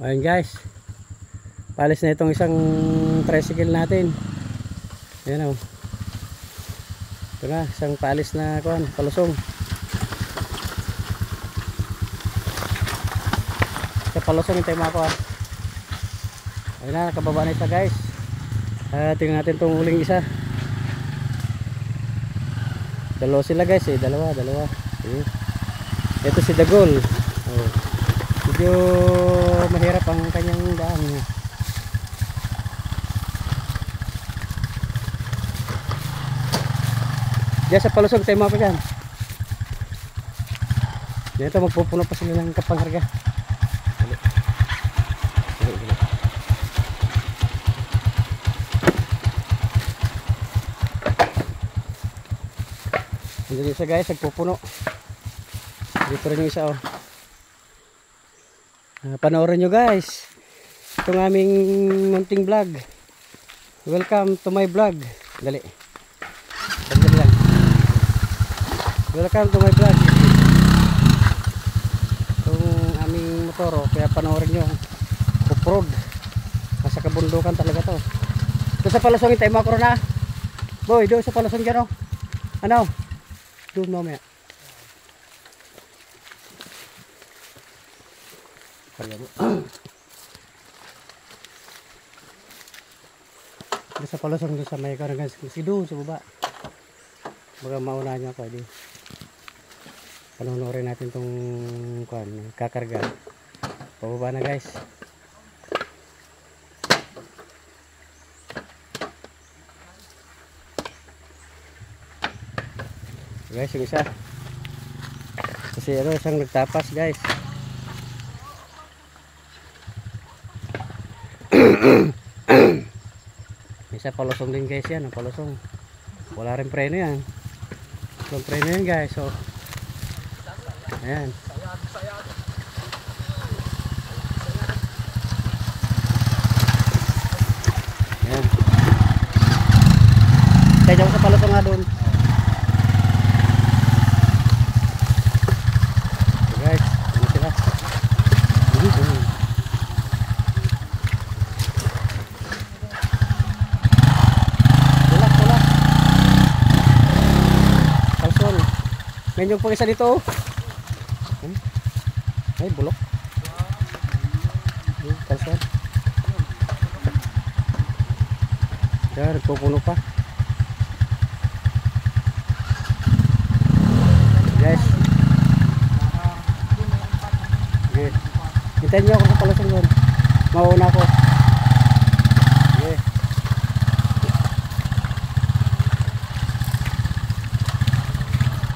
Ayun guys, palis na itong isang tricycle natin. Ayan o. Ito na, isang palis na kuhan, palusong. Sa palusong yung tema ko ha. Ayun na, nakababa na isa guys. Tingnan natin itong uling isa. Dalawa sila guys eh, dalawa. Okay. Ito si Dagol. Oh. Medyo mahirap ang kanyang daan. Diyan sa palusog tayo mga pagyan. Dito magpupuno pa sila ng kapangharga. Dito isa guys, nagpupuno. Dito rin yung isa oh. Panoorin nyo guys itong aming munting vlog. Welcome to my vlog. Dali lang. Welcome to my vlog. Itong aming motor kaya panoorin nyo. Off-road. Nasa kabundukan talaga to. Doon sa palusong tayo makro na. Boy, doon sa palusong dyan oh. Ano? Doon mamaya. Sa palusong doon sa may karangan si doon sa baba. Baga mauna niya ako di. Panonorin natin tong kakarga. Pababa na guys. Guys yung isa. Kasi ano isang nagtapas guys. Isa palusong din guys yan, palusong. Wala rin preno yan. Walang preno yan guys. So, ayan. Ayan. Kaya sa palusong nga doon. So guys, ano sila? Ngayon yung pang isa dito ay bulok kalsan yan nagpupuno pa guys. Okay. Hintayin nyo ako sa palusong doon, mauna ako. Okay.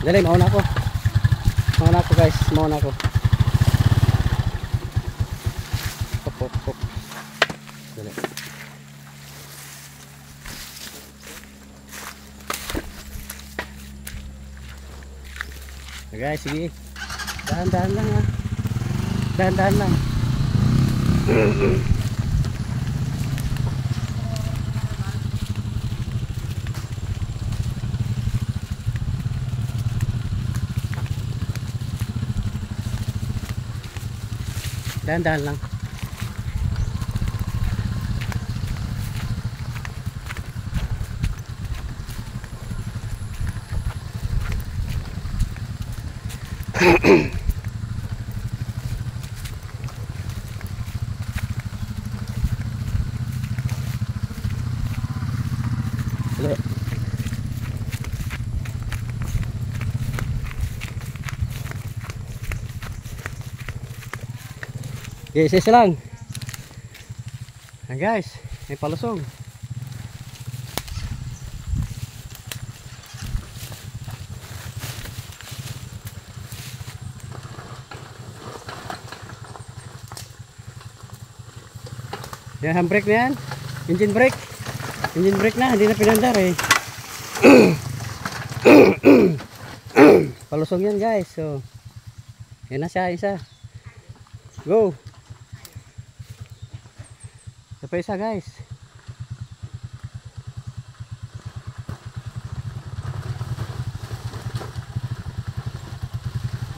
Dali, mauna ako guys, mauna ako. Hop. Dali. Guys, sige. Dahan-dahan lang ha. Dahan-dahan lang. Dahan-dahan lang. Okay, isa lang. Ayan guys, may palusong. Yan, handbrake na yan. Engine brake. Engine brake na, hindi na pinandar eh. Palusong yan guys. So, yan na siya, isa. Go! Ito pa isa guys.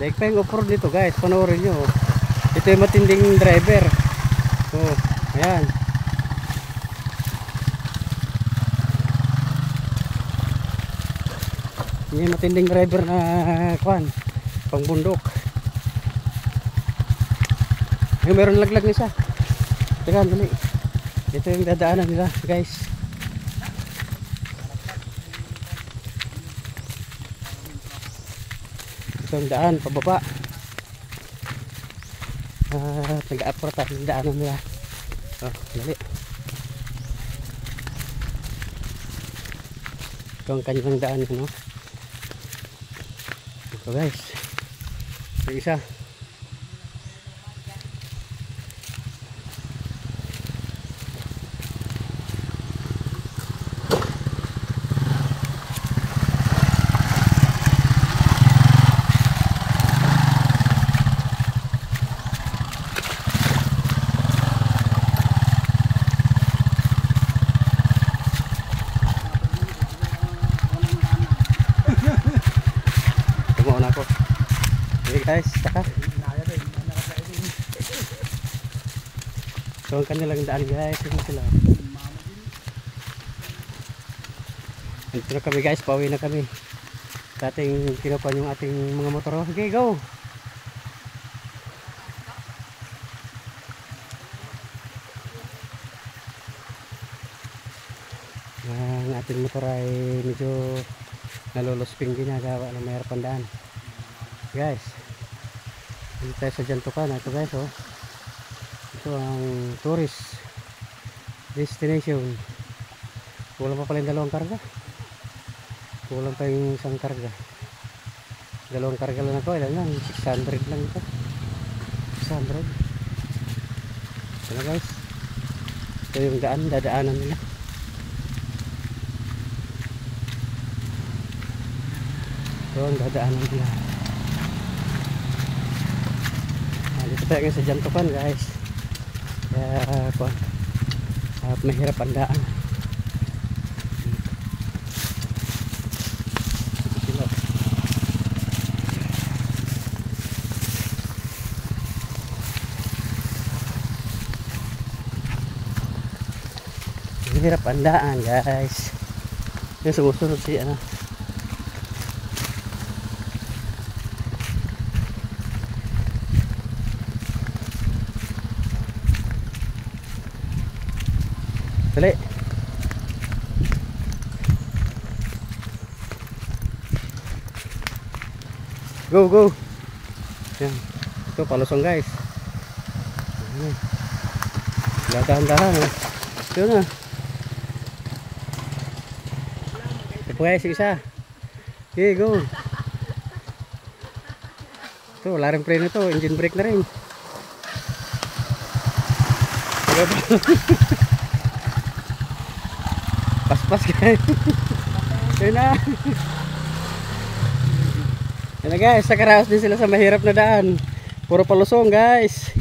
Daig pa yung off-road dito guys, panoorin nyo. Ito yung matinding driver. Oh, ayan. Yan matinding driver na kuan, pangbundok. Ay, meron laglag na siya. Teka, dali. Ito yung dadaanan nila, guys. Ito yung daan, pababa. Nag-apro tayo yung daanan nila. Oh, dali. Ito ang kanyang daan, no? Ito, guys. Yung isa. Tumuon ako. Okay guys, saka. So ang kanilang daan guys, ito sila. Ito na kami guys, pauwi na kami. Sa ating kinupan yung ating mga motor. Okay, go! Ang ating motor ay medyo nalulusping ginagawa na mayroon pandaan. Guys, dito tayo sa Jantukan. Ito guys, oh. Ito ang tourist destination. Kulang pa pala yung dalawang karga. Kulang pa yung isang karga. Dalawang karga lang ako. Ilan lang? 600 lang ito. 600. Ito na guys. Ito yung daan. Dadaanan nila. Ito ang dadaanan nila. Dito tayo ngayon sa Jantukan guys. Kaya mahirap ang daan. Mahirap ang daan guys. Yung sumusunod si ano. Dali. Go, go. Yan. Ito, palusong guys. Dahan-dahan. Ito na. Ito po guys, isa. Okay, go. Ito, wala rin preno ito. Engine brake na rin. Pas-pas guys. Yun na. Yun na guys, sa Karaos din sila sa mahirap na daan. Puro palusong guys.